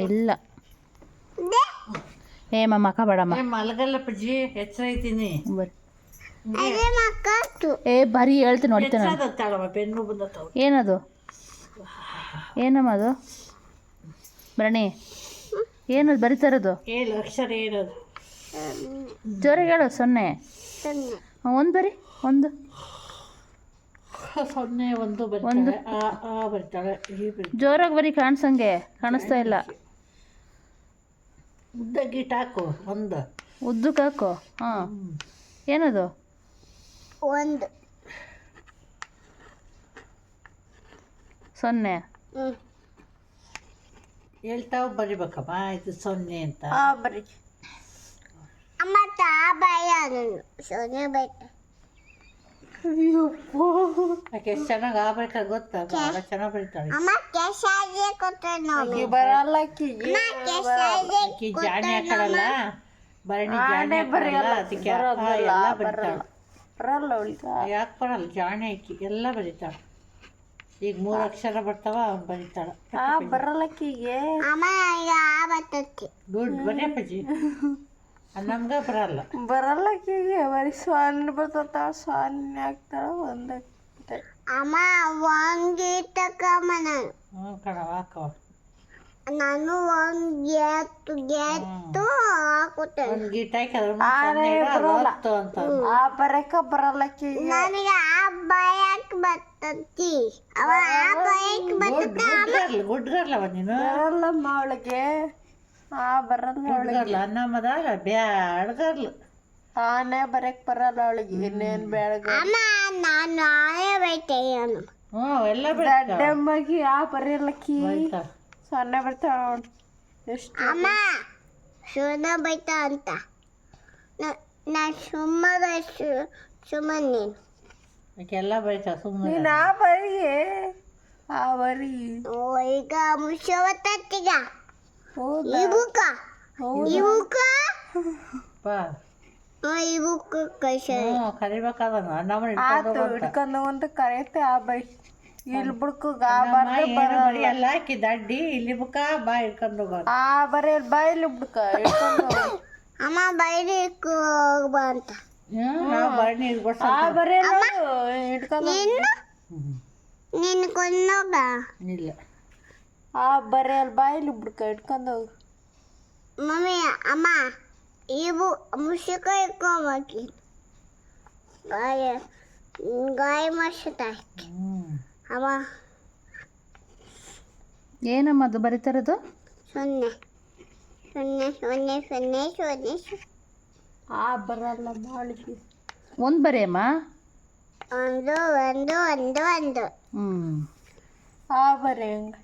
ಇಲ್ಲ ಏ ಮಕ್ಕ ಬೇಡಮ್ಮ ಮಲಗಲ್ಲ ಪಜ್ಜಿ ಎಚ್ಚರ ಐತೀನಿ ಬರ್ರಿ ಏ ಬರೀ ಹೇಳ್ತೀನಿ ನೋಡ್ತೇನೆ ಬೆನ್ನು ಬಂದತ್ತವ ಏನದು ಏನಮ್ಮ ಅದು ಭರಣಿ ಏನದು ಬರೀತಾರದು ಹೇಳು ಅಕ್ಷರ ಏನದು ಜೋರಾಗಿ ಹೇಳು 0 ಒಂದು ಬರಿ ಒಂದು 0 1 ಬರ್ತಾಳೆ ಆ ಬರ್ತಾಳೆ ಈ ಬರ್ತಾಳೆ ಜೋರಾಗಿ ಬರೀ ಕಾಣಿಸಂಗೆ ಕಾಣಿಸ್ತಾ ಇಲ್ಲ ಉದ್ದ ಗೀಟ್ ಹಾಕು ಒಂದು ಉದ್ದಕ್ಕೆ ಹಾಕು ಹಾಂ ಏನದು 1 0 ಹೇಳ್ತಾವ ಬರಿಬೇಕಮ್ಮ ಇದು 0 ಅಂತ ಬರಿ ಅಮ್ಮ ತಾ ಭಯ ಸೋನೆ ಬೈತ ಯಾಕೆ ಎಷ್ಟು ಚೆನ್ನಾಗಿ ಆಗ್ಬೇಕಾ ಗೊತ್ತಾ ಭಾಳ ಚೆನ್ನಾಗಿ ಬರೀತಾಳೆ ಅಮ್ಮ ಕೆಸಾಗೆ ಕೊಟ್ಟೆ ನೋಡಿ ಬರಲ್ಲ ಆಕಿ ಜಾಣಿ ಹಾಕಳಲ್ಲ ಭರಣಿ ಜಾಣಿ ಹಾಕಲ್ಲ ಅದಕ್ಕೆ ಎಲ್ಲ ಬರೀತಾಳೆ ಬರಲ್ಲ ಅವಳಿಗೆ ಯಾಕೆ ಬರಲ್ಲ ಜಾಣಿ ಆಕಿ ಎಲ್ಲ ಬರೀತಾಳೆ ಈಗ 3 ಅಕ್ಷರ ಬರ್ತಾವ ಬರೀತಾಳೆ ಬರಲ್ಲಕ್ಕಿಗೆ ಅಮ್ಮ ಈಗ ಬರ್ತೈತಿ ದುಡ್ಡು ಬರೀ ನಮ್ಗೆ ಬರಲ್ಲ ಬರಲ್ಲಕ್ಕಿಗೆ ಬರೀ ಸೊನ್ನೆ ಬರ್ತತಾವ ಸೊನ್ನೆ ಹಾಕ್ತಾಳ ಒಂದು ಅಮ್ಮ ಒಂದೀಟಕ್ಕಮ್ಮ ಕಣವ ಹಾಕವ ನಾನು ಒಂದು ಗೆತ್ತು ಹಾಕುತ್ತೇನೆ ಒಂದು ಗೀಟ್ ಹಾಕಿ ಅದ್ರ ಅಂತ ಆ ಬರಕ ಬರಲ್ಲಕ್ಕಿಗೆ ನನಗೆ ಆ ಭಯಕ್ಕೆ ಬರ್ತೈತಿ ಅವ ಆ ಭಯಕ್ಕೆ ಬರ್ತೈತಿ ಗುಡ್ಗರ್ಲವ ನೀನು ಬರಲ್ಲಮ್ಮ ಅವಳಿಗೆ ಬರಲ್ಲ ಗುಡ್ಗರ್ಲ ಅನ್ನಮ್ಮದಾಗ ಬ್ಯಾಡ್ಗರ್ಲು ಆನೆ ಬರಕ್ ಬರಲ್ಲ ಅವಳಿಗೆ ಇನ್ನೇನ್ ಬೆಳಗ್ಗೆ ಅಮ್ಮ ನಾನು ನಾಳೆ ಬೈತೇನು ಹ್ಞೂ ಎಲ್ಲ ದಡ್ಡಮ್ಮಗೆ ಬರಲ್ಲಕ್ಕಿ ಬರೀತಾಳೆ ಸೊನ್ನೆ ಬರ್ತಾಳ ಎಷ್ಟು ಅಮ್ಮ ಸುಮ್ಮನೆ ಬೈತಾ ಅಂತ ನಾ ಸುಮ್ಮನೆ ನೀನು ಎಲ್ಲ ಬರೀತಾಳೆ ಸುಮ್ಮನೆ ನೀನ್ ಬರಿ ಬರಿ ಈಗ ಮುಗಿಸೋವತ್ತೀಗ ಈ ಬುಕ್ಕ ಈ ಬುಕ್ಕ ಬಾ ಈ ಬುಕ್ ಕಳ್ಸ ಹ್ಞೂ ಕರಿಬೇಕಾದ ಅನ್ನಮ್ಮ ಆತು ಹಿಡ್ಕೊಂಡು ಒಂದು ಕರೆಯುತ್ತೆ ಬರಿ ಇಲ್ಲಿ ಬುಡ್ಕು ಎಲ್ಲ ಹಾಕಿ ದಡ್ಡಿ ಇಲ್ಲಿ ಬುಕ್ಕ ಬಾ ಹಿಡ್ಕೊಂಡು ಹೋಗೋದು ಬರೀ ಬಾಯಲ್ಲಿ ಬುಡ್ಕ ಹಿಡ್ಕೊಂಡು ಅಮ್ಮ ಬೈಲಿ ಹೋಗ್ಬಾ ಅಂತ ನಾವು ಬರಣಿ ಬರೀ ಹಿಡ್ಕೊಂಡು ನೀನು ಕೊಂದೋಗ ಇಲ್ಲ ಬರೀ ಬಾಯಲ್ಲಿ ಬುಡ್ಕ ಹಿಡ್ಕೊಂಡು ಹೋಗು ಮಮ್ಮಿ ಅಮ್ಮ ಇವು ಮುಷಿಕ ಇಟ್ಕೊಂಬಾಕಿ ಗಾಯ ಮಾಡ್ಸುತ್ತಾಯಿ ಅಮ್ಮ ಏನಮ್ಮ ಅದು ಬರೀತಾರದು 0 0 0 0 0 ಬರಲ್ಲ ಬಾಳಿಗೆ ಒಂದು ಬರೆಯಮ್ಮ 1 1 1 1 ಹ್ಞೂ ಬರೀ ಹಂಗೆ